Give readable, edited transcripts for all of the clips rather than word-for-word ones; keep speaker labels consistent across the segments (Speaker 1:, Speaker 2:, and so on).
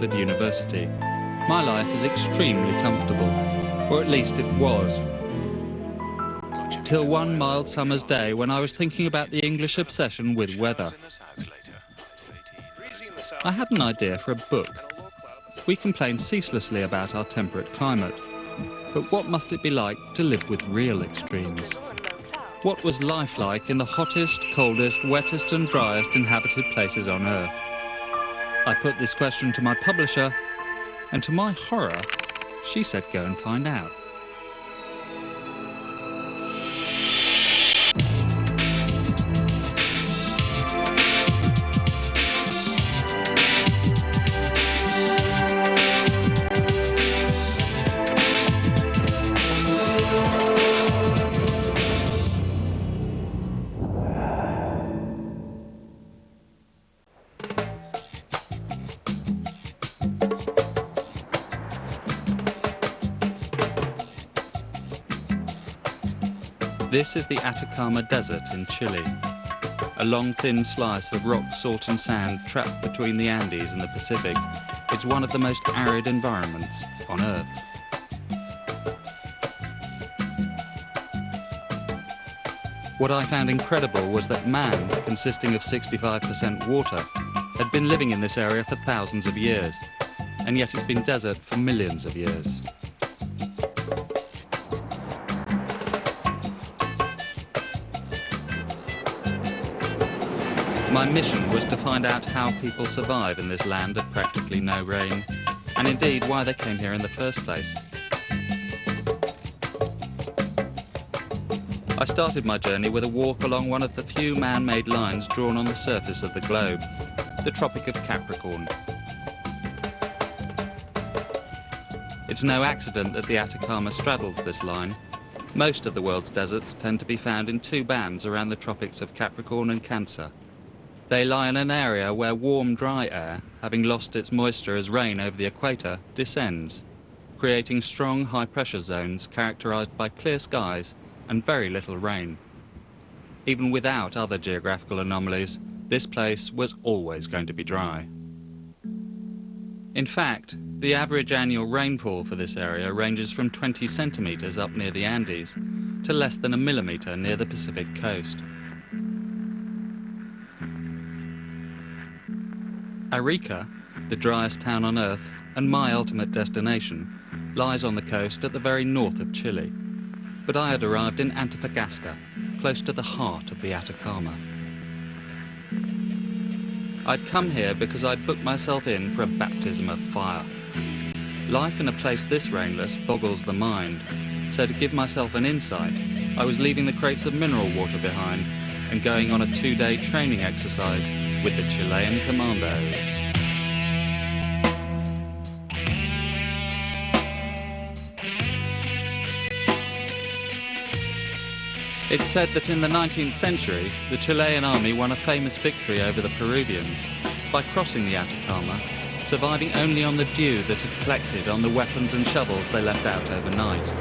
Speaker 1: Oxford University, my life is extremely comfortable, or at least it was. Till one mild summer's day when I was thinking about the English obsession with weather. I had an idea for a book. We complain ceaselessly about our temperate climate, but what must it be like to live with real extremes? What was life like in the hottest, coldest, wettest and driest inhabited places on Earth? I put this question to my publisher, and to my horror, she said go and find out. This is the Atacama Desert in Chile, a long thin slice of rock, salt and sand trapped between the Andes and the Pacific. It's one of the most arid environments on Earth. What I found incredible was that man, consisting of 65% water, had been living in this area for thousands of years, and yet it's been desert for millions of years. My mission was to find out how people survive in this land of practically no rain, and indeed why they came here in the first place. I started my journey with a walk along one of the few man-made lines drawn on the surface of the globe, the Tropic of Capricorn. It's no accident that the Atacama straddles this line. Most of the world's deserts tend to be found in two bands around the tropics of Capricorn and Cancer. They lie in an area where warm, dry air, having lost its moisture as rain over the equator, descends, creating strong, high-pressure zones characterized by clear skies and very little rain. Even without other geographical anomalies, this place was always going to be dry. In fact, the average annual rainfall for this area ranges from 20 centimeters up near the Andes to less than a millimeter near the Pacific coast. Arica, the driest town on Earth and my ultimate destination, lies on the coast at the very north of Chile. But I had arrived in Antofagasta, close to the heart of the Atacama. I'd come here because I'd booked myself in for a baptism of fire. Life in a place this rainless boggles the mind, so to give myself an insight, I was leaving the crates of mineral water behind and going on a 2-day training exercise with the Chilean commandos. It's said that in the 19th century, the Chilean army won a famous victory over the Peruvians by crossing the Atacama, surviving only on the dew that had collected on the weapons and shovels they left out overnight.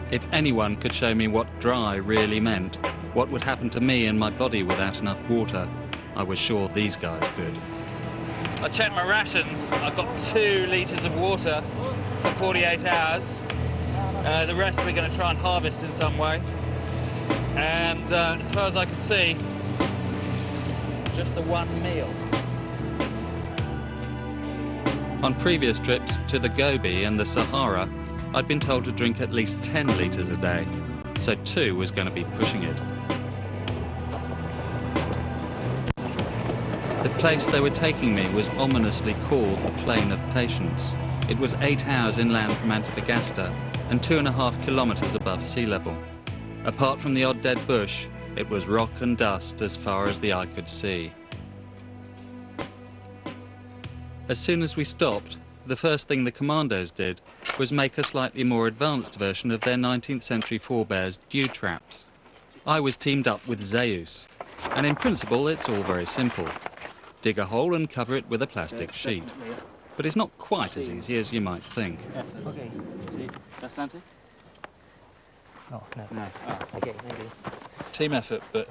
Speaker 1: If anyone could show me what dry really meant, what would happen to me and my body without enough water, I was sure these guys could. I checked my rations. I've got 2 litres of water for 48 hours. The rest we're going to try and harvest in some way. And as far as I can see, just the one meal. On previous trips to the Gobi and the Sahara, I'd been told to drink at least 10 litres a day, so 2 was going to be pushing it. The place they were taking me was ominously called the Plain of Patience. It was 8 hours inland from Antofagasta and 2.5 kilometres above sea level. Apart from the odd dead bush, it was rock and dust as far as the eye could see. As soon as we stopped, the first thing the commandos did was make a slightly more advanced version of their 19th century forebears' dew traps. I was teamed up with Zeus, and in principle it's all very simple. Dig a hole and cover it with a plastic sheet. But it's not quite as easy as you might think.
Speaker 2: Okay, see, bastante?
Speaker 3: Oh, no.
Speaker 2: No. Oh.
Speaker 3: Okay, maybe.
Speaker 2: Team effort, but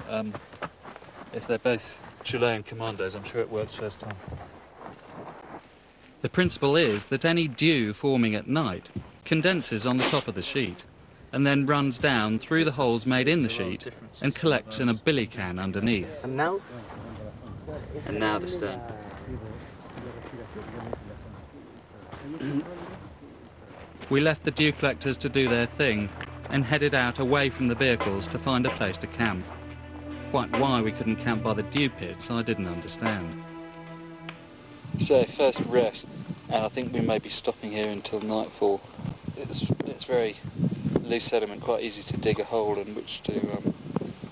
Speaker 2: if they're both
Speaker 3: Chilean commandos. I'm sure it works first time.
Speaker 1: The principle is that any dew forming at night condenses on the top of the sheet and then runs down through the holes made in the sheet and collects in a billy can underneath.
Speaker 2: And now?
Speaker 3: And now the stone.
Speaker 1: We left the dew collectors to do their thing and headed out away from the vehicles to find a place to camp. Quite why we couldn't camp by the dew pits, I didn't understand.
Speaker 3: So first rest, and I think we may be stopping here until nightfall. It's very loose sediment, quite easy to dig a hole in which to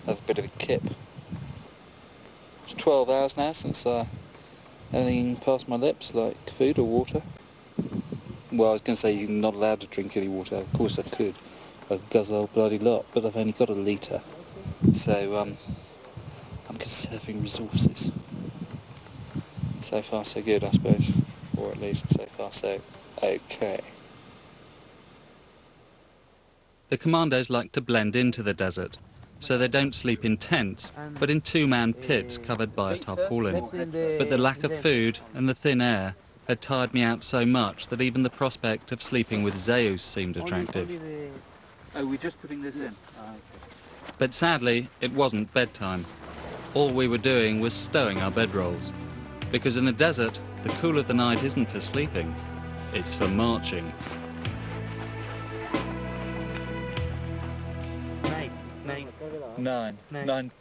Speaker 3: have a bit of a kip. It's 12 hours now since anything passed my lips, like food or water. Well, I was going to say you're not allowed to drink any water. Of course I could. I could guzzle a whole bloody lot, but I've only got a litre. So I'm conserving resources. So far so good, I suppose. Or at least so far so okay.
Speaker 1: The commandos like to blend into the desert, so they don't sleep in tents, but in two-man pits covered by a tarpaulin. But the lack of food and the thin air had tired me out so much that even the prospect of sleeping with Zeus seemed attractive.
Speaker 3: Oh, we're just putting this in?
Speaker 1: But sadly, it wasn't bedtime. All we were doing was stowing our bedrolls. Because in the desert, the cool of the night isn't for sleeping, it's for marching.
Speaker 3: Nine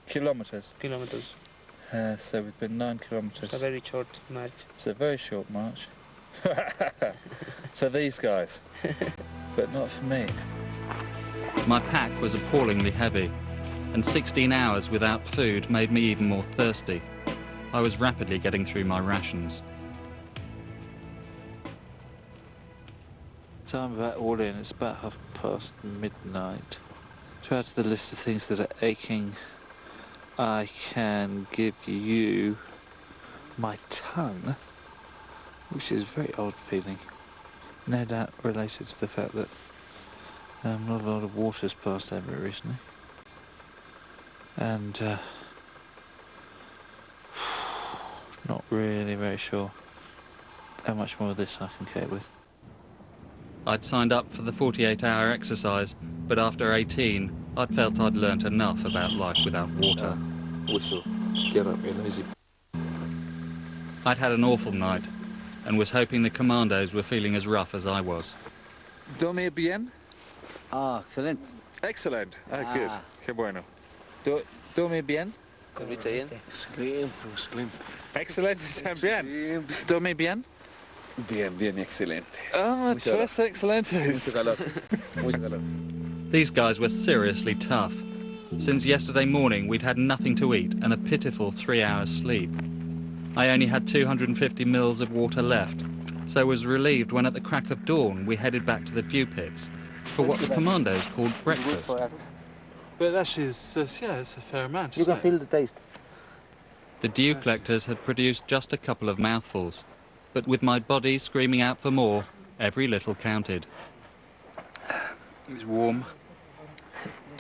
Speaker 3: kilometres.
Speaker 2: Kilometers.
Speaker 3: So we've been 9 kilometres.
Speaker 2: It's a very short march.
Speaker 3: It's a very short march. For these guys. But not for me.
Speaker 1: My pack was appallingly heavy, and 16 hours without food made me even more thirsty. I was rapidly getting through my rations.
Speaker 3: Time about all in, it's about midnight. To add to the list of things that are aching, I can give you my tongue, which is very odd feeling. No doubt related to the fact that not a lot of water's passed over it recently. And not really very sure how much more of this I can cope with.
Speaker 1: I'd signed up for the 48-hour exercise, but after 18, I'd felt I'd learnt enough about life without water.
Speaker 3: Whistle. Get up, you're lazy.
Speaker 1: I'd had an awful night, and was hoping the commandos were feeling as rough as I was.
Speaker 3: Dormir bien?
Speaker 2: Excelente.
Speaker 3: Excellent. Good. Qué bueno. Dormir bien?
Speaker 2: ¿Dormiste bien?
Speaker 4: Excelente.
Speaker 3: Excelente también. Dormir bien?
Speaker 4: Bien, bien, excelente.
Speaker 3: Ah, tres excelentes.
Speaker 4: Mucho calor.
Speaker 1: These guys were seriously tough. Since yesterday morning, we'd had nothing to eat and a pitiful 3 hours sleep. I only had 250 mils of water left, so was relieved when at the crack of dawn we headed back to the dew pits for what the commandos called breakfast.
Speaker 3: But actually, it's a fair amount,
Speaker 2: You can feel the taste.
Speaker 1: The dew collectors had produced just a couple of mouthfuls, but with my body screaming out for more, every little counted.
Speaker 3: It's warm.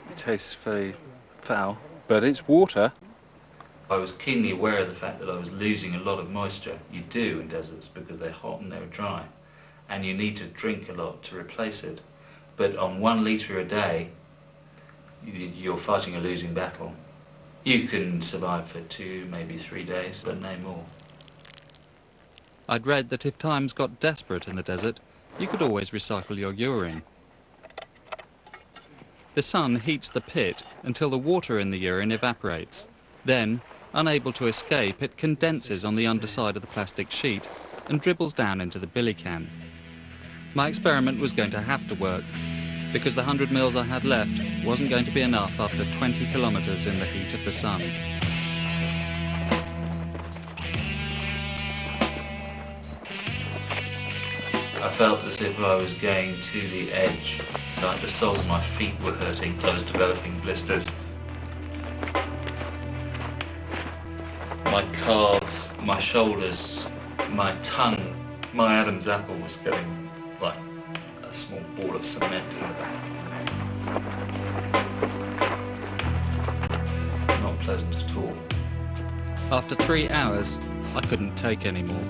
Speaker 3: It tastes very foul, but it's water.
Speaker 1: I was keenly aware of the fact that I was losing a lot of moisture. You do in deserts because they're hot and they're dry, and you need to drink a lot to replace it. But on 1 litre a day, you're fighting a losing battle. You can survive for 2, maybe 3 days, but no more. I'd read that if times got desperate in the desert, you could always recycle your urine. The sun heats the pit until the water in the urine evaporates. Then, unable to escape, it condenses on the underside of the plastic sheet and dribbles down into the billy can. My experiment was going to have to work, because the 100 mils I had left wasn't going to be enough after 20 kilometres in the heat of the sun. I felt as if I was going to the edge, like the soles of my feet were hurting, I was developing blisters. My calves, my shoulders, my tongue, my Adam's apple was getting like a small ball of cement in the back. Not pleasant at all. After 3 hours, I couldn't take any more.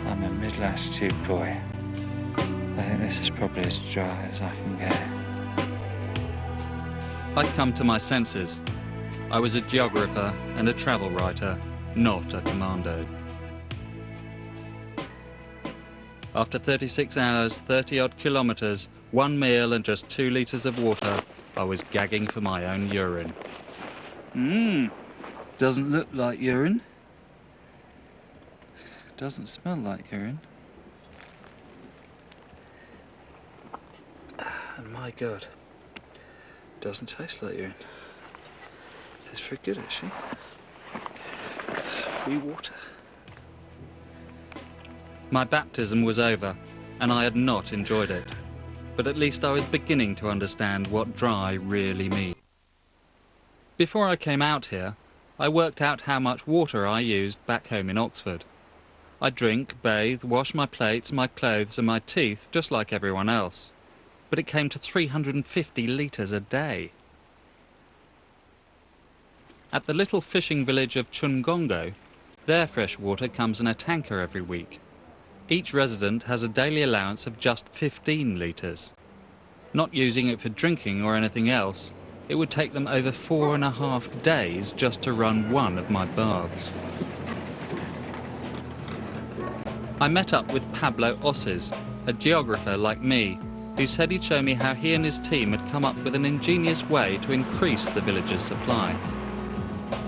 Speaker 3: I'm a mid-latitude boy. I think this is probably as dry as I can get.
Speaker 1: I'd come to my senses. I was a geographer and a travel writer, not a commando. After 36 hours, 30-odd kilometres, 1 meal and just 2 litres of water, I was gagging for my own urine.
Speaker 3: Doesn't look like urine. Doesn't smell like urine. And my God, doesn't taste like urine. It's very good, actually. Free water.
Speaker 1: My baptism was over, and I had not enjoyed it. But at least I was beginning to understand what dry really means. Before I came out here, I worked out how much water I used back home in Oxford. I drink, bathe, wash my plates, my clothes and my teeth just like everyone else. But it came to 350 litres a day. At the little fishing village of Chungongo, their fresh water comes in a tanker every week. Each resident has a daily allowance of just 15 litres. Not using it for drinking or anything else, it would take them over 4.5 days just to run one of my baths. I met up with Pablo Osses, a geographer like me, who said he'd show me how he and his team had come up with an ingenious way to increase the village's supply.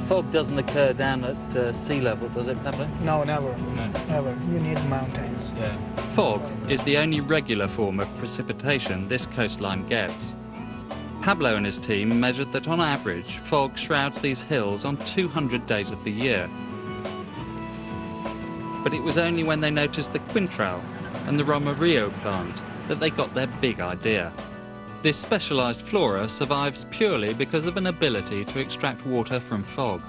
Speaker 1: Fog doesn't occur down at sea level, does it, Pablo?
Speaker 5: No, never.
Speaker 1: No.
Speaker 5: Never. You need mountains.
Speaker 1: Yeah. Fog is the only regular form of precipitation this coastline gets. Pablo and his team measured that on average, fog shrouds these hills on 200 days of the year. But it was only when they noticed the quintrall and the romarillo plant that they got their big idea. This specialised flora survives purely because of an ability to extract water from fog.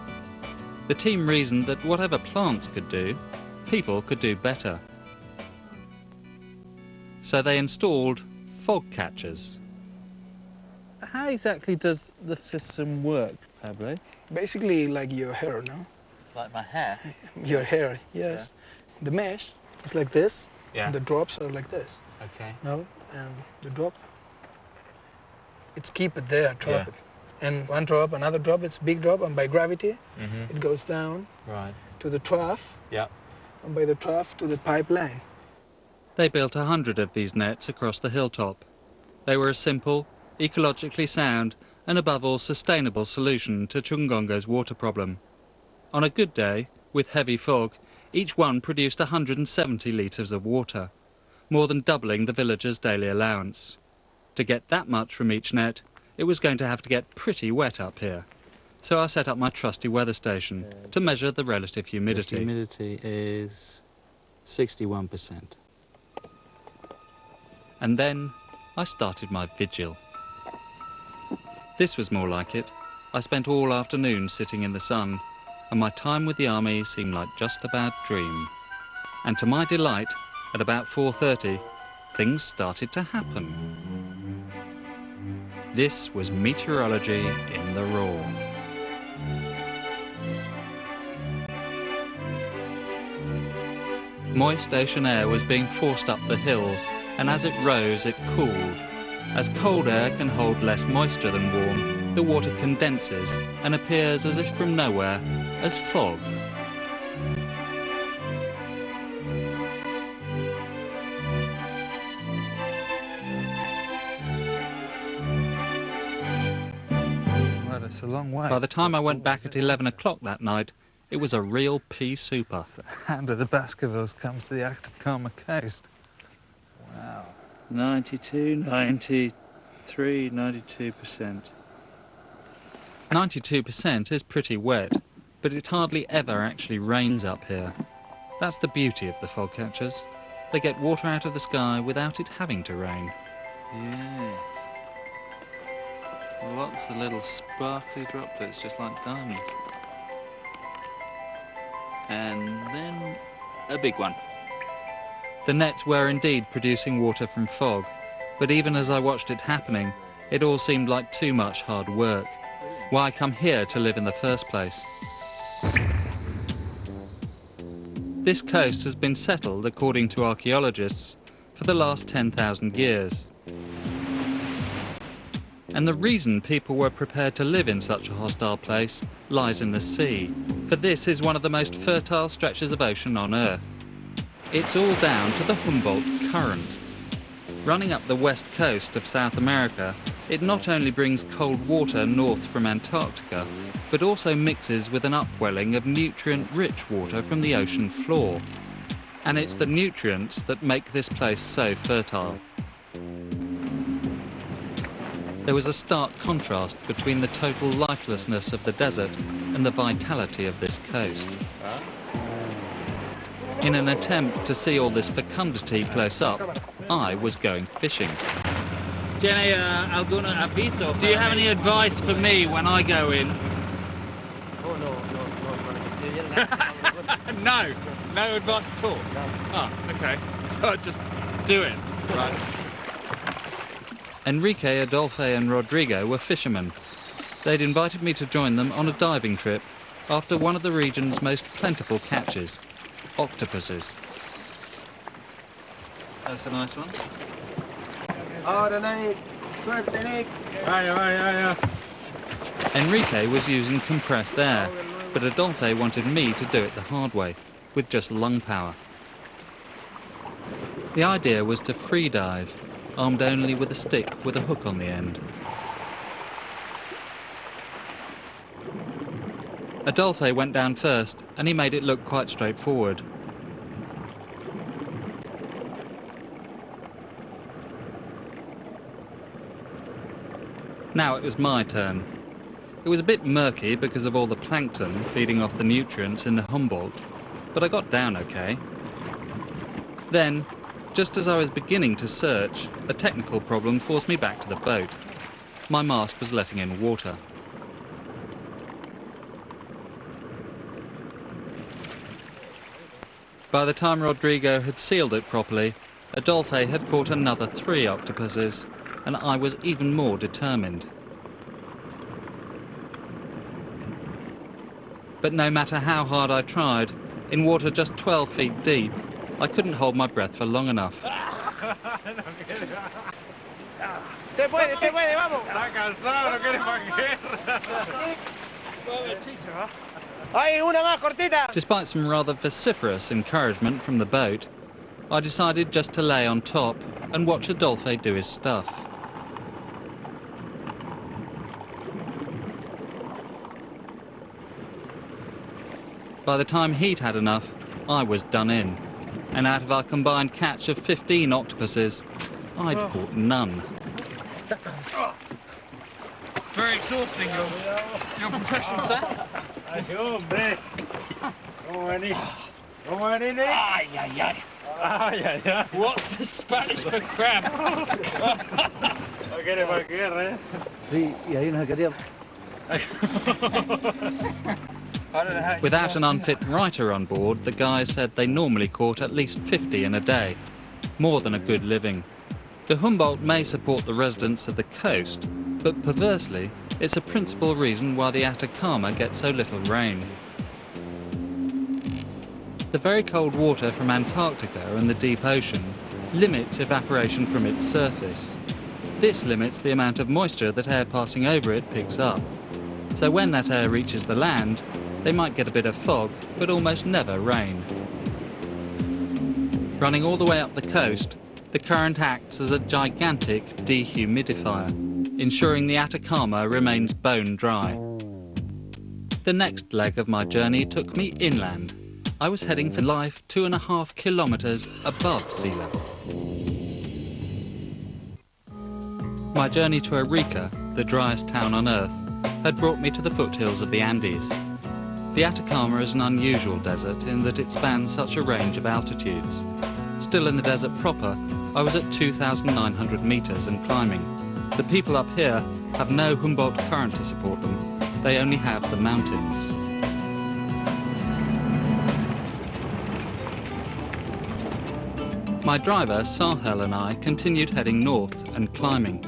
Speaker 1: The team reasoned that whatever plants could do, people could do better. So they installed fog catchers. How exactly does the system work, Pablo?
Speaker 5: Basically like your hair, no?
Speaker 1: Like my hair?
Speaker 5: Your hair, yes. The mesh is like this,
Speaker 1: Yeah.
Speaker 5: and the drops are like this.
Speaker 1: Okay.
Speaker 5: No? And the drop, it's keep it there, drop
Speaker 1: Yeah.
Speaker 5: it. And one drop, another drop, it's big drop, and by gravity,
Speaker 1: Mm-hmm.
Speaker 5: it goes down
Speaker 1: Right.
Speaker 5: to the trough,
Speaker 1: Yeah.
Speaker 5: and by the trough to the pipeline.
Speaker 1: They built 100 of these nets across the hilltop. They were a simple, ecologically sound, and above all sustainable solution to Chungongo's water problem. On a good day, with heavy fog, each one produced 170 litres of water, more than doubling the villagers' daily allowance. To get that much from each net, it was going to have to get pretty wet up here. So I set up my trusty weather station to measure the relative humidity.
Speaker 2: The humidity is 61%.
Speaker 1: And then I started my vigil. This was more like it. I spent all afternoon sitting in the sun, and my time with the army seemed like just a bad dream. And to my delight, at about 4:30, things started to happen. This was meteorology in the raw. Moist ocean air was being forced up the hills, and as it rose, it cooled. As cold air can hold less moisture than warm, the water condenses and appears as if from nowhere, as fog.
Speaker 3: Well, it's a long way.
Speaker 1: By the time I went back at 11 o'clock that night, it was a real pea souper.
Speaker 3: Hand of the Baskervilles comes to the Atacama coast. Wow. 92, 93, 92%.
Speaker 1: 92% is pretty wet, but it hardly ever actually rains up here. That's the beauty of the fog catchers. They get water out of the sky without it having to rain.
Speaker 3: Yes. Lots of little sparkly droplets, just like diamonds. And then a big one.
Speaker 1: The nets were indeed producing water from fog, But even as I watched it happening, it all seemed like too much hard work. Why come here to live in the first place? This coast has been settled, according to archaeologists, for the last 10,000 years. And the reason people were prepared to live in such a hostile place lies in the sea, for this is one of the most fertile stretches of ocean on Earth. It's all down to the Humboldt Current. Running up the west coast of South America, it not only brings cold water north from Antarctica, but also mixes with an upwelling of nutrient-rich water from the ocean floor. And it's the nutrients that make this place so fertile. There was a stark contrast between the total lifelessness of the desert and the vitality of this coast. In an attempt to see all this fecundity close up, I was going fishing. Do you have any advice for me when I go in? No, no advice at all. Oh, okay. So I just do it, right? Enrique, Adolfo and Rodrigo were fishermen. They'd invited me to join them on a diving trip after one of the region's most plentiful catches, octopuses. That's a nice one. Enrique was using compressed air, but Adolfo wanted me to do it the hard way, with just lung power. The idea was to free dive, armed only with a stick with a hook on the end. Adolfo went down first, and he made it look quite straightforward. Now it was my turn. It was a bit murky because of all the plankton feeding off the nutrients in the Humboldt, but I got down okay. Then, just as I was beginning to search, a technical problem forced me back to the boat. My mast was letting in water. By the time Rodrigo had sealed it properly, Adolfo had caught another 3 octopuses, and I was even more determined. But no matter how hard I tried, in water just 12 feet deep, I couldn't hold my breath for long enough. Despite some rather vociferous encouragement from the boat, I decided just to lay on top and watch Adolfo do his stuff. By the time he'd had enough, I was done in. And out of our combined catch of 15 octopuses, I'd caught none. Very exhausting, your profession, sir. What's the Spanish for crab? Without an unfit writer on board, the guys said they normally caught at least 50 in a day, more than a good living. The Humboldt may support the residents of the coast, but perversely, it's a principal reason why the Atacama gets so little rain. The very cold water from Antarctica and the deep ocean limits evaporation from its surface. This limits the amount of moisture that air passing over it picks up. So when that air reaches the land, they might get a bit of fog, but almost never rain. Running all the way up the coast, the current acts as a gigantic dehumidifier, ensuring the Atacama remains bone dry. The next leg of my journey took me inland. I was heading for life 2.5 kilometers above sea level. My journey to Arica, the driest town on Earth, had brought me to the foothills of the Andes. The Atacama is an unusual desert in that it spans such a range of altitudes. Still in the desert proper, I was at 2,900 meters and climbing. The people up here have no Humboldt current to support them. They only have the mountains. My driver, Sahel, and I continued heading north and climbing.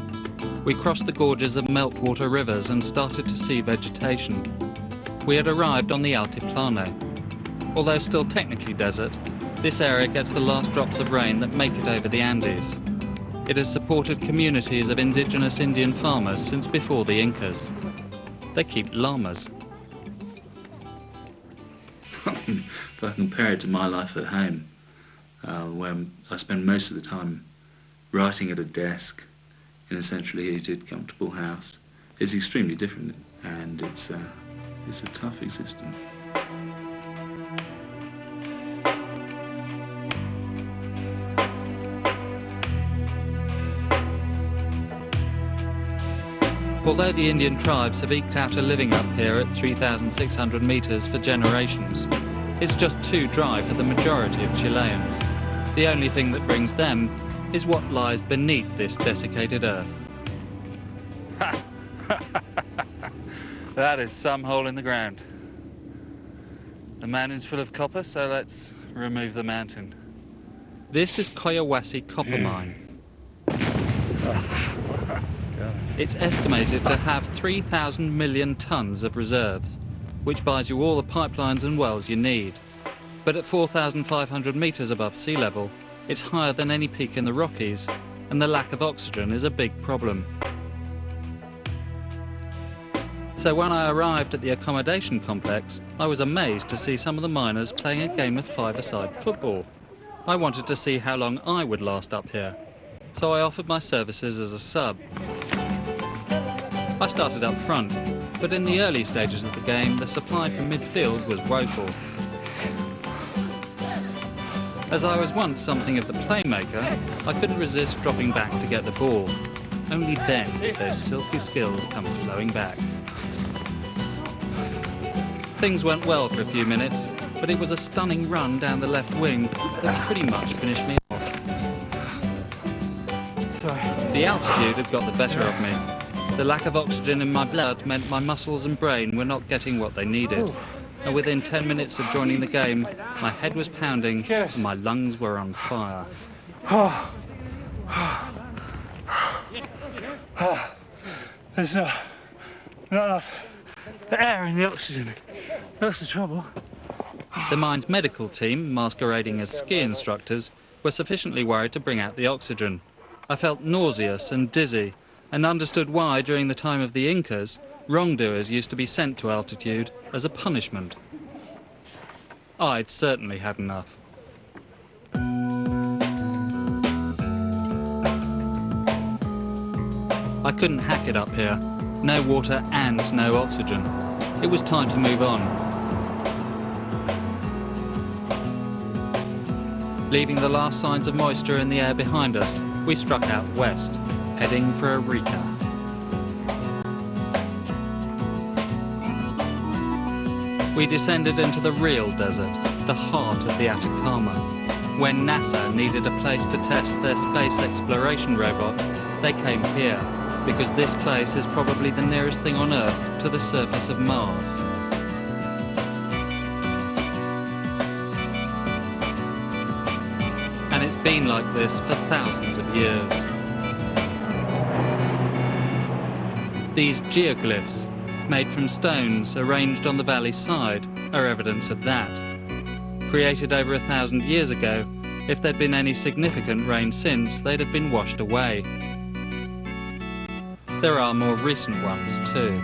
Speaker 1: We crossed the gorges of meltwater rivers and started to see vegetation. We had arrived on the Altiplano. Although still technically desert, this area gets the last drops of rain that make it over the Andes. It has supported communities of indigenous Indian farmers since before the Incas. They keep llamas. If I compare it to my life at home, where I spend most of the time writing at a desk in a centrally heated, comfortable house, it's extremely different, and it's a tough existence. Although the Indian tribes have eked out a living up here at 3,600 metres for generations, it's just too dry for the majority of Chileans. The only thing that brings them is what lies beneath this desiccated earth. That is some hole in the ground. The mountain's full of copper, so let's remove the mountain. This is Collahuasi copper mine. It's estimated to have 3,000 million tonnes of reserves, which buys you all the pipelines and wells you need. But at 4,500 metres above sea level, it's higher than any peak in the Rockies, and the lack of oxygen is a big problem. So when I arrived at the accommodation complex, I was amazed to see some of the miners playing a game of five-a-side football. I wanted to see how long I would last up here, so I offered my services as a sub. I started up front, but in the early stages of the game, the supply from midfield was woeful. As I was once something of the playmaker, I couldn't resist dropping back to get the ball. Only then did their silky skills come flowing back. Things went well for a few minutes, but it was a stunning run down the left wing that pretty much finished me off. The altitude had got the better of me. The lack of oxygen in my blood meant my muscles and brain were not getting what they needed. And within 10 minutes of joining the game, my head was pounding and my lungs were on fire.
Speaker 5: There's not enough air in the oxygen. That's the trouble.
Speaker 1: The mine's medical team, masquerading as ski instructors, were sufficiently worried to bring out the oxygen. I felt nauseous and dizzy, and understood why, during the time of the Incas, wrongdoers used to be sent to altitude as a punishment. I'd certainly had enough. I couldn't hack it up here. No water and no oxygen. It was time to move on. Leaving the last signs of moisture in the air behind us, we struck out west, heading for Arica. We descended into the real desert, the heart of the Atacama. When NASA needed a place to test their space exploration robot, they came here, because this place is probably the nearest thing on Earth to the surface of Mars. And it's been like this for thousands of years. These geoglyphs, made from stones arranged on the valley's side, are evidence of that. Created over 1,000 years ago, if there'd been any significant rain since, they'd have been washed away. There are more recent ones too.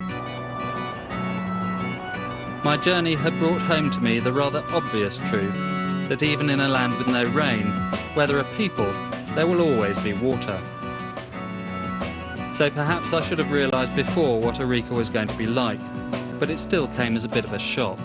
Speaker 1: My journey had brought home to me the rather obvious truth that even in a land with no rain, where there are people, there will always be water. So perhaps I should have realised before what Arica was going to be like, but it still came as a bit of a shock.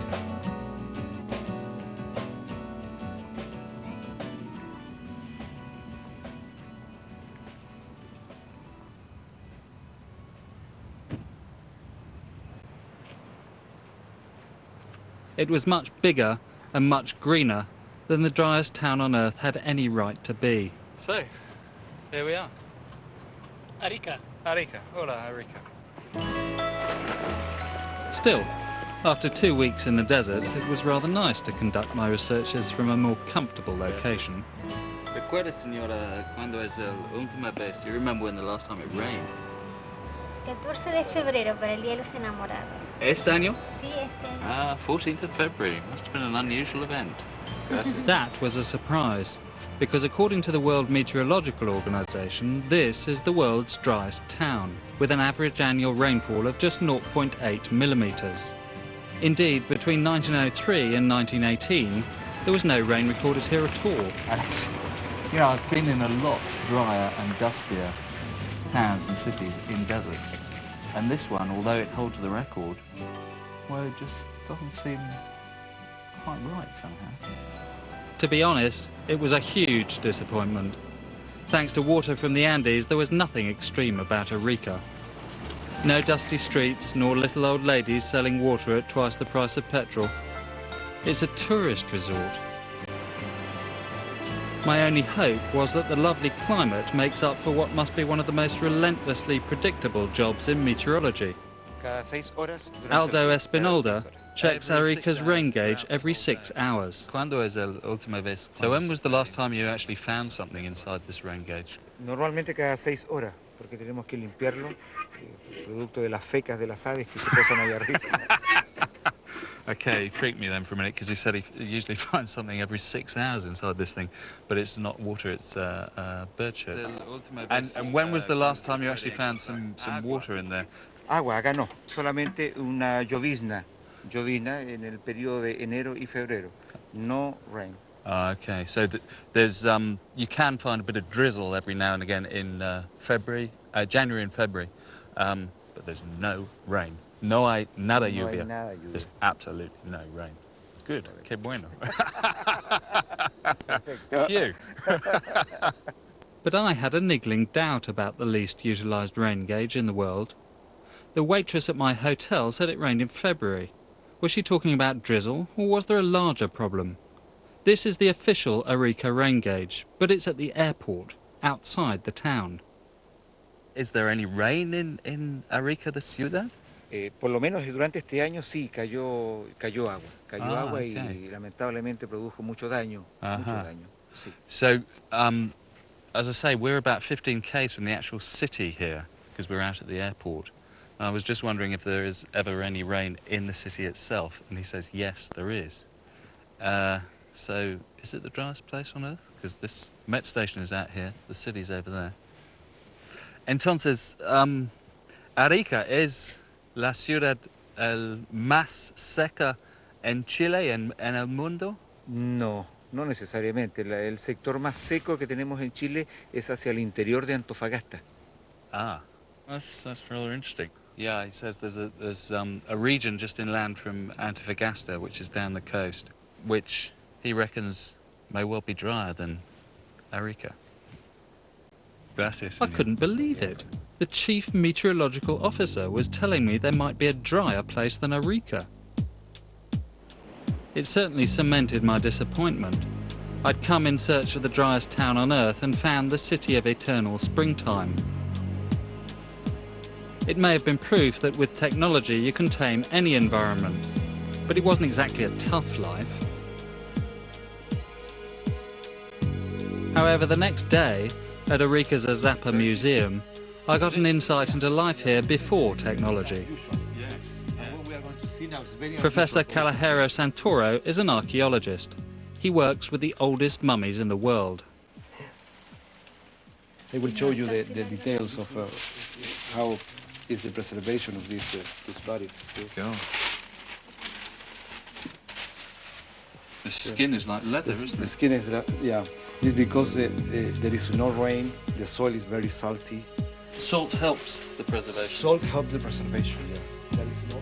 Speaker 1: It was much bigger and much greener than the driest town on Earth had any right to be. So, here we are.
Speaker 6: Arica.
Speaker 1: Arica. Hola, Arica. Still, after 2 weeks in the desert, it was rather nice to conduct my researches from a more comfortable location. Recuerda, señora, cuando es la última vez? Do you remember when the last time it rained?
Speaker 7: 14 de febrero para el Día de los Enamorados.
Speaker 1: Este año?
Speaker 7: Sí, este año.
Speaker 1: Ah, 14th of February. Must have been an unusual event. Gracias. That was a surprise, because according to the World Meteorological Organization, this is the world's driest town, with an average annual rainfall of just 0.8 millimetres. Indeed, between 1903 and 1918, there was no rain recorded here at all.
Speaker 2: And you know, I've been in a lot drier and dustier towns and cities in deserts. And this one, although it holds the record, well, it just doesn't seem quite right somehow.
Speaker 1: To be honest, it was a huge disappointment. Thanks to water from the Andes, there was nothing extreme about Arica. No dusty streets, nor little old ladies selling water at twice the price of petrol. It's a tourist resort. My only hope was that the lovely climate makes up for what must be one of the most relentlessly predictable jobs in meteorology. Aldo Espinolda checks Arica's rain gauge every 6 hours. ¿Cuándo es la última vez? So when was the last time you actually found something inside this rain gauge?
Speaker 8: Normalmente cada 6 horas, porque tenemos que limpiarlo, producto de las fecas de las aves que se posan ahí arriba.
Speaker 1: Okay, he freaked me then for a minute because he said he usually finds something every 6 hours inside this thing, but it's not water, it's bird shit. And when was the last time you actually found some water in there?
Speaker 8: Agua, acá no, solamente una llovizna en el periodo de enero y febrero, no rain.
Speaker 1: Okay, so there's you can find a bit of drizzle every now and again in January and February, but there's no rain. No hay nada lluvia. There's absolutely no rain. Good, qué bueno. Phew. But I had a niggling doubt about the least utilised rain gauge in the world. The waitress at my hotel said it rained in February. Was she talking about drizzle, or was there a larger problem? This is the official Arica rain gauge, but it's at the airport, outside the town. Is there any rain in Arica, the ciudad?
Speaker 8: Por lo menos durante este año sí, cayó agua. Cayó agua
Speaker 1: okay.
Speaker 8: Y lamentablemente produjo mucho daño. Mucho daño, sí.
Speaker 1: So, as I say, we're about 15 k's from the actual city here, because we're out at the airport. I was just wondering if there is ever any rain in the city itself, and he says, yes, there is. So, is it the driest place on Earth? Because this Met station is out here, the city's over there. Entonces, Arica es la ciudad más seca en Chile, en el mundo?
Speaker 8: No necesariamente. El sector más seco que tenemos en Chile es hacia el interior de Antofagasta.
Speaker 1: Ah, that's rather interesting. Yeah, he says there's a region just inland from Antofagasta, which is down the coast, which he reckons may well be drier than Arica. Gracias. I couldn't believe it. The chief meteorological officer was telling me there might be a drier place than Arica. It certainly cemented my disappointment. I'd come in search of the driest town on Earth and found the city of eternal springtime. It may have been proof that with technology you can tame any environment, but it wasn't exactly a tough life. However, the next day, at Arica's Azapa Museum, I got an insight into life here before technology. Professor Calajero Santoro is an archaeologist. He works with the oldest mummies in the world.
Speaker 9: I will show you the details of how is the preservation of these bodies.
Speaker 1: Go. The skin is like leather, isn't it?
Speaker 9: The skin is, yeah. It's because there is no rain, the soil is very salty.
Speaker 1: Salt helps the preservation.
Speaker 9: Salt helps the preservation, yeah.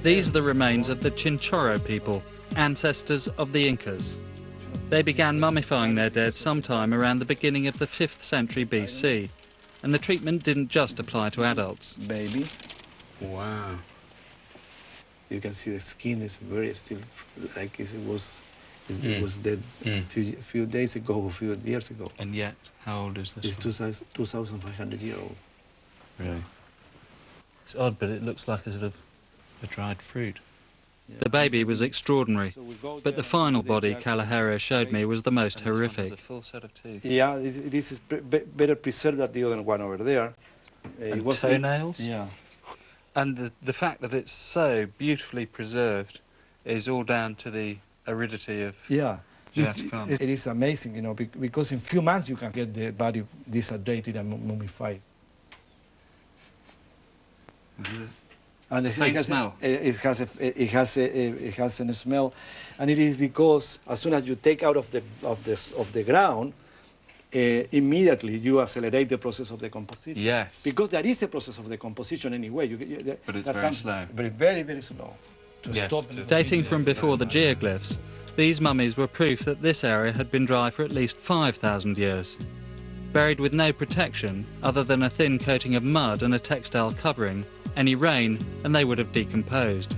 Speaker 1: These are the remains of the Chinchorro people, ancestors of the Incas. They began mummifying their dead sometime around the beginning of the 5th century BC, and the treatment didn't just apply to adults.
Speaker 9: Baby.
Speaker 2: Wow.
Speaker 9: You can see the skin is very still like it was dead a few days ago, a few years ago.
Speaker 1: And yet, how old is this?
Speaker 9: It's 2,500 years old.
Speaker 1: Really? It's odd, but it looks like a sort of a dried fruit. The baby was extraordinary, but the final body Kalahari showed me was the most horrific.
Speaker 3: A full set of teeth.
Speaker 9: Yeah, this is better preserved than the other one over there.
Speaker 3: And toenails?
Speaker 9: Yeah.
Speaker 3: And the fact that it's so beautifully preserved is all down to the aridity of
Speaker 9: Yeah.
Speaker 3: the Atacama.
Speaker 9: It is amazing, you know, because in few months you can get the body deshydrated and mummified. And it
Speaker 3: faint
Speaker 9: has,
Speaker 3: smell.
Speaker 9: It has a smell, and it is because as soon as you take out of the ground, immediately you accelerate the process of decomposition.
Speaker 3: Yes.
Speaker 9: Because there is a process of decomposition anyway.
Speaker 3: But it's very slow.
Speaker 9: But very, very slow.
Speaker 1: Dating from before the geoglyphs, these mummies were proof that this area had been dry for at least 5,000 years. Buried with no protection other than a thin coating of mud and a textile covering, any rain and they would have decomposed.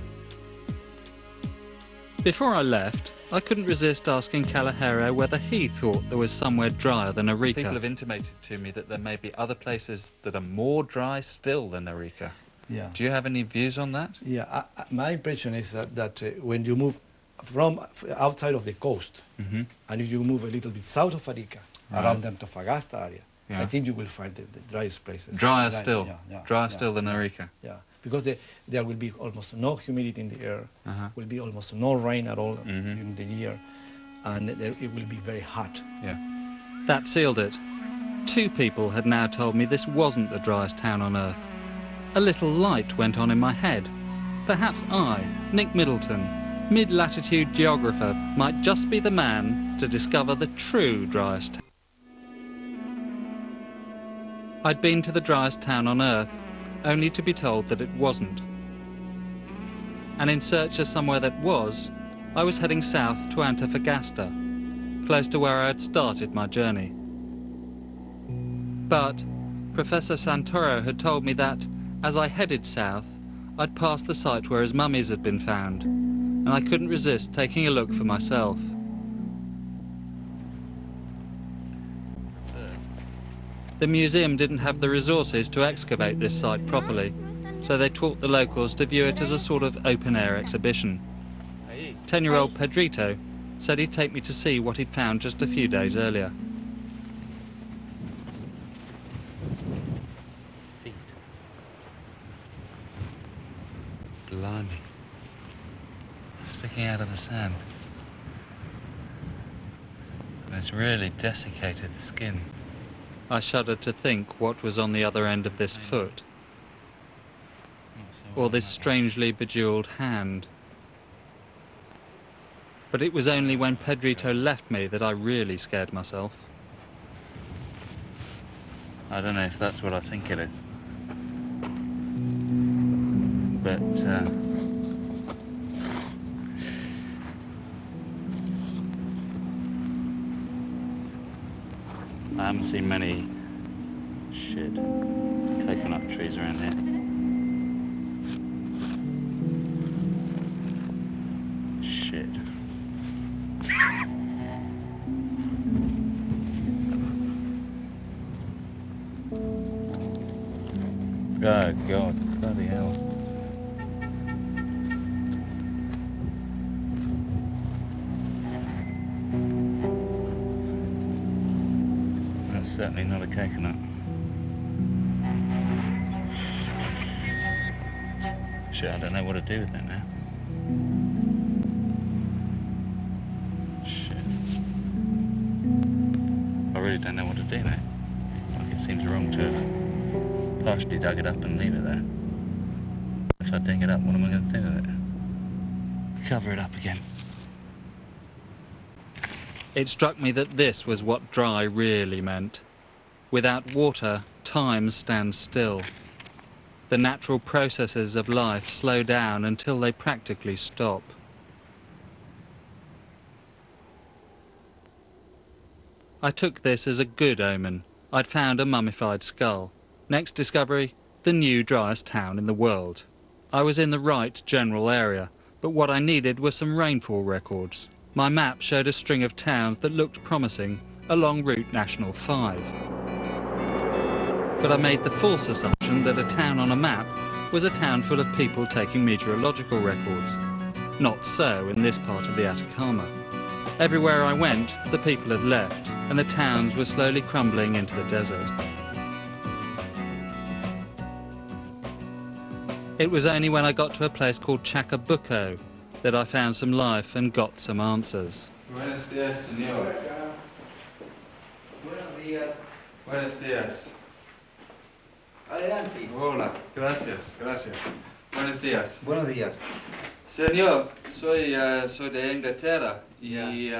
Speaker 1: Before I left, I couldn't resist asking Kalahari whether he thought there was somewhere drier than Arica.
Speaker 3: People have intimated to me that there may be other places that are more dry still than Arica.
Speaker 9: Yeah.
Speaker 3: Do you have any views on that?
Speaker 9: Yeah, my impression is that when you move from outside of the coast, and if you move a little bit south of Arica, around the Antofagasta area, I think you will find the driest places.
Speaker 3: Drier still?
Speaker 9: Yeah,
Speaker 3: drier still than Arica?
Speaker 9: Yeah, because there will be almost no humidity in the air, will be almost no rain at all during the year, and it will be very hot.
Speaker 3: Yeah.
Speaker 1: That sealed it. 2 people had now told me this wasn't the driest town on Earth. A little light went on in my head. Perhaps I, Nick Middleton, mid-latitude geographer, might just be the man to discover the true driest town. I'd been to the driest town on Earth, only to be told that it wasn't. And in search of somewhere that was, I was heading south to Antofagasta, close to where I had started my journey. But Professor Santoro had told me that, as I headed south, I'd passed the site where his mummies had been found, and I couldn't resist taking a look for myself. The museum didn't have the resources to excavate this site properly, so they taught the locals to view it as a sort of open-air exhibition. 10-year-old Pedrito said he'd take me to see what he'd found just a few days earlier.
Speaker 3: Feet. Blimey. Sticking out of the sand. And it's really desiccated the skin.
Speaker 1: I shuddered to think what was on the other end of this foot, or this strangely bejeweled hand. But it was only when Pedrito left me that I really scared myself.
Speaker 3: I don't know if that's what I think it is. But, I haven't seen many coconut trees around here. Shit. Oh God, bloody hell. That's certainly not a coconut. Shit, I don't know what to do with that now. Shit. I really don't know what to do now. Like, it seems wrong to have partially dug it up and leave it there. If I dig it up, what am I going to do with it? Cover it up again.
Speaker 1: It struck me that this was what dry really meant. Without water, time stands still. The natural processes of life slow down until they practically stop. I took this as a good omen. I'd found a mummified skull. Next discovery, the new driest town in the world. I was in the right general area, but what I needed were some rainfall records. My map showed a string of towns that looked promising along Route National 5. But I made the false assumption that a town on a map was a town full of people taking meteorological records. Not so in this part of the Atacama. Everywhere I went, the people had left, and the towns were slowly crumbling into the desert. It was only when I got to a place called Chacabuco that I found some life and got some answers.
Speaker 3: Buenos días, señor.
Speaker 8: Buenos días.
Speaker 3: Buenos días.
Speaker 8: Adelante.
Speaker 3: Hola, gracias, gracias. Buenos días.
Speaker 8: Buenos días.
Speaker 3: Señor, soy de Inglaterra y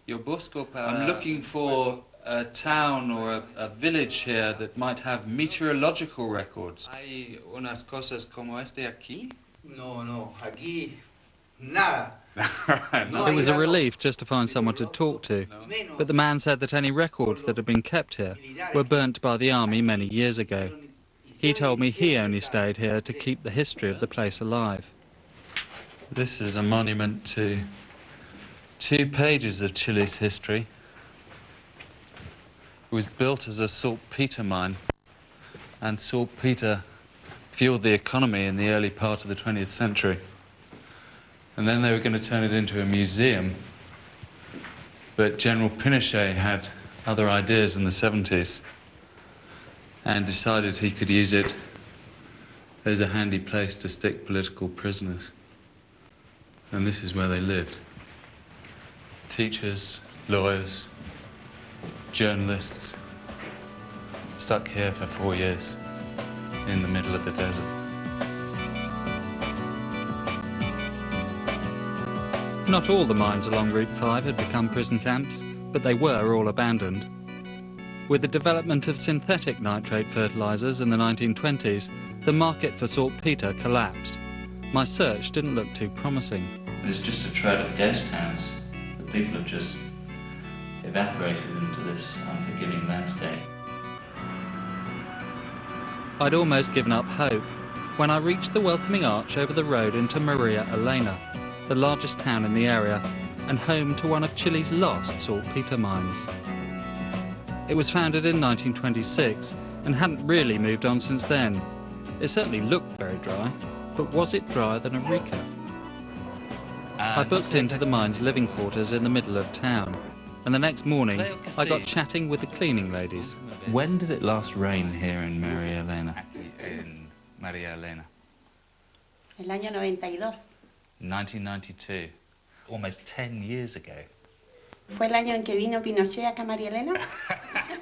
Speaker 3: yo busco para... I'm looking for a town or a village here that might have meteorological records. ¿Hay unas cosas como este aquí?
Speaker 8: No, aquí nada.
Speaker 1: It was a relief just to find someone to talk to, but the man said that any records that had been kept here were burnt by the army many years ago. He told me he only stayed here to keep the history of the place alive.
Speaker 3: This is a monument to 2 pages of Chile's history. It was built as a saltpeter mine, and saltpeter fueled the economy in the early part of the 20th century. And then they were going to turn it into a museum, but General Pinochet had other ideas in the 70s and decided he could use it as a handy place to stick political prisoners. And this is where they lived. Teachers, lawyers, journalists, stuck here for 4 years in the middle of the desert.
Speaker 1: Not all the mines along Route 5 had become prison camps, but they were all abandoned. With the development of synthetic nitrate fertilizers in the 1920s, the market for saltpeter collapsed. My search didn't look too promising.
Speaker 3: It's just a tread of ghost towns. The people have just evaporated into this unforgiving landscape.
Speaker 1: I'd almost given up hope when I reached the welcoming arch over the road into Maria Elena, the largest town in the area and home to one of Chile's last saltpeter mines. It was founded in 1926 and hadn't really moved on since then. It certainly looked very dry, but was it drier than Arica? I booked into the mine's living quarters in the middle of town, and the next morning I got chatting with the cleaning ladies.
Speaker 3: When did it last rain here in Maria Elena?
Speaker 10: El año 92.
Speaker 3: 1992, almost 10 years ago.
Speaker 10: Fue el año en que vino Pinochet acá a María Elena.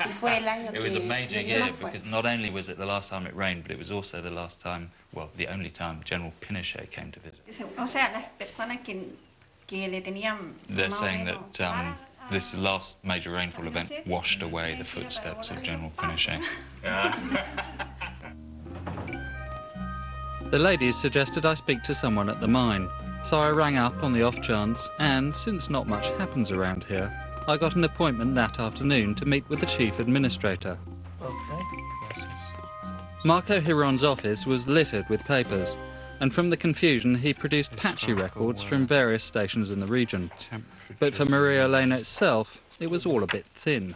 Speaker 10: Y fue el año
Speaker 3: It was a major year because not only was it the last time it rained, but it was also the last time, well, the only time General Pinochet came to visit.
Speaker 10: O sea, las personas que le tenían.
Speaker 3: They're saying that this last major rainfall event washed away the footsteps of General Pinochet.
Speaker 1: The ladies suggested I speak to someone at the mine, so I rang up on the off chance, and since not much happens around here, I got an appointment that afternoon to meet with the chief administrator.
Speaker 9: Okay.
Speaker 1: Marco Hiron's office was littered with papers, and from the confusion he produced patchy records from various stations in the region. But for Maria Elena itself, it was all a bit thin.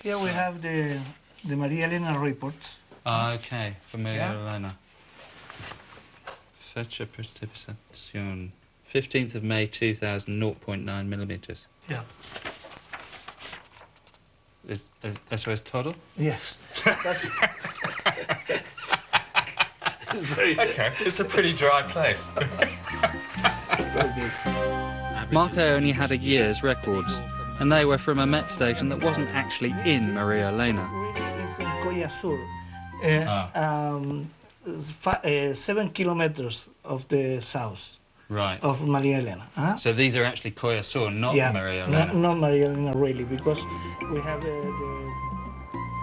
Speaker 5: Here we have the Maria Elena reports.
Speaker 3: Okay, for Maria Elena. Fecha precipitación. 15th of May 2000, 0.9 millimeters.
Speaker 5: Yeah.
Speaker 3: ¿Eso es todo?
Speaker 5: Yes.
Speaker 3: Okay, it's a pretty dry place.
Speaker 1: Marco only had a year's records, and they were from a Met station that wasn't actually in Maria Elena.
Speaker 5: It's in Coya Sur. 7 kilometers of the south of Maria Elena.
Speaker 3: So these are actually Coya Sur, not Maria Elena?
Speaker 5: Not Maria Elena, really, because we have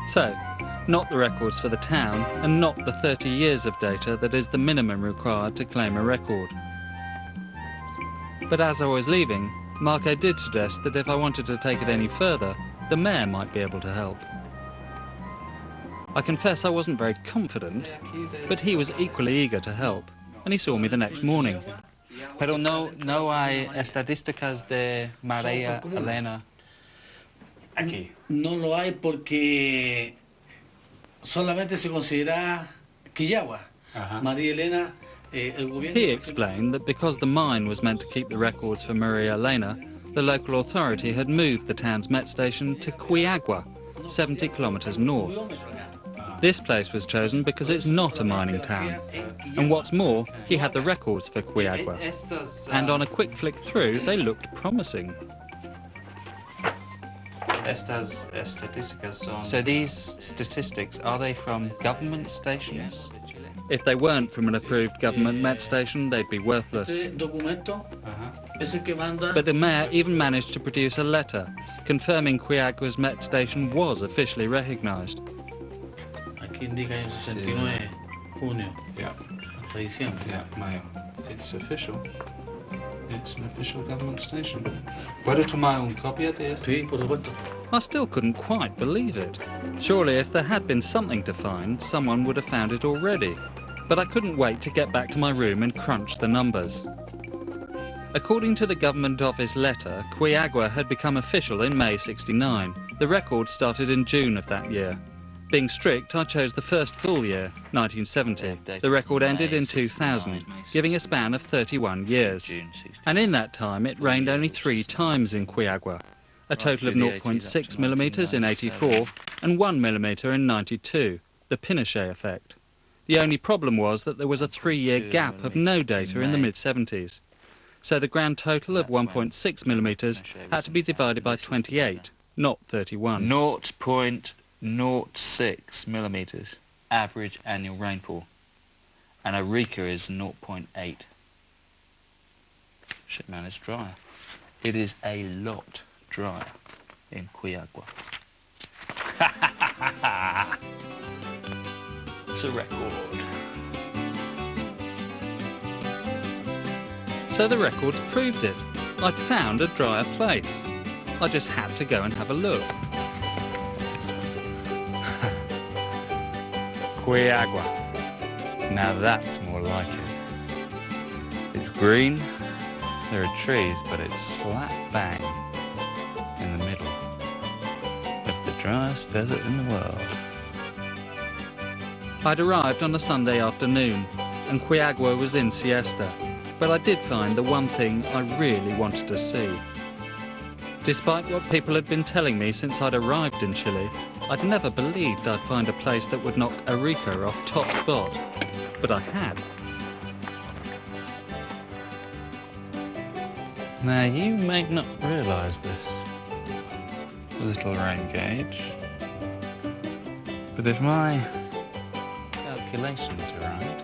Speaker 1: So, not the records for the town, and not the 30 years of data that is the minimum required to claim a record. But as I was leaving, Marco did suggest that if I wanted to take it any further, the mayor might be able to help. I confess I wasn't very confident, but he was equally eager to help, and he saw me the next morning.
Speaker 3: Pero no hay estadísticas de Maria Elena aquí.
Speaker 11: No lo hay porque solamente se considera Quillagua. María Elena
Speaker 1: He explained that because the mine was meant to keep the records for Maria Elena, the local authority had moved the town's Met station to Quiagua, 70 kilometres north. This place was chosen because it's not a mining town. And what's more, he had the records for Quiagua. And on a quick flick through, they looked promising. So these statistics, are they from government stations? If they weren't from an approved government Met station, they'd be worthless. But the mayor even managed to produce a letter confirming Quiagua's Met station was officially recognised.
Speaker 5: Yeah. Yeah, Mayo. It's official. It's an official government station. ¿Puedo tomar una copia de esto?
Speaker 9: Sí, por supuesto.
Speaker 1: I still couldn't quite believe it. Surely if there had been something to find, someone would have found it already. But I couldn't wait to get back to my room and crunch the numbers. According to the Government Office letter, Quiagua had become official in May '69. The record started in June of that year. Being strict, I chose the first full year, 1970. The record ended in 2000, giving a span of 31 years. And in that time, it rained only 3 times in Quiagua, a total of 0.6 millimetres in '84 and 1 millimetre in '92, the Pinochet effect. The only problem was that there was a 3-year gap of no data in the mid-70s. So the grand total of 1.6 millimetres had to be divided by 28, not 31. 0.06 millimetres average annual rainfall, and Arica is 0.8. Shit, man, it's drier. It is a lot drier in Quiagua. It's a record. So the records proved it. I'd found a drier place. I just had to go and have a look. Quiagua. Now that's more like it. It's green, there are trees, but it's slap bang in the middle of the driest desert in the world. I'd arrived on a Sunday afternoon, and Quiagua was in siesta, but I did find the one thing I really wanted to see. Despite what people had been telling me since I'd arrived in Chile, I'd never believed I'd find a place that would knock Arica off top spot, but I had. Now you may not realise this, little rain gauge, but if my calculations are right,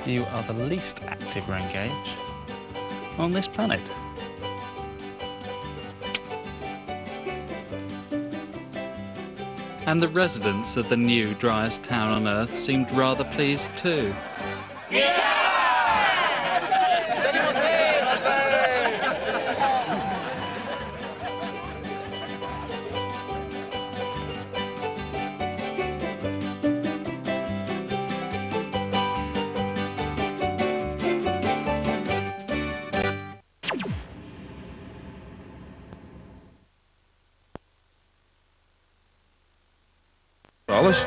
Speaker 1: you are the least active rain gauge on this planet. And the residents of the new driest town on Earth seemed rather pleased too.
Speaker 5: Alles?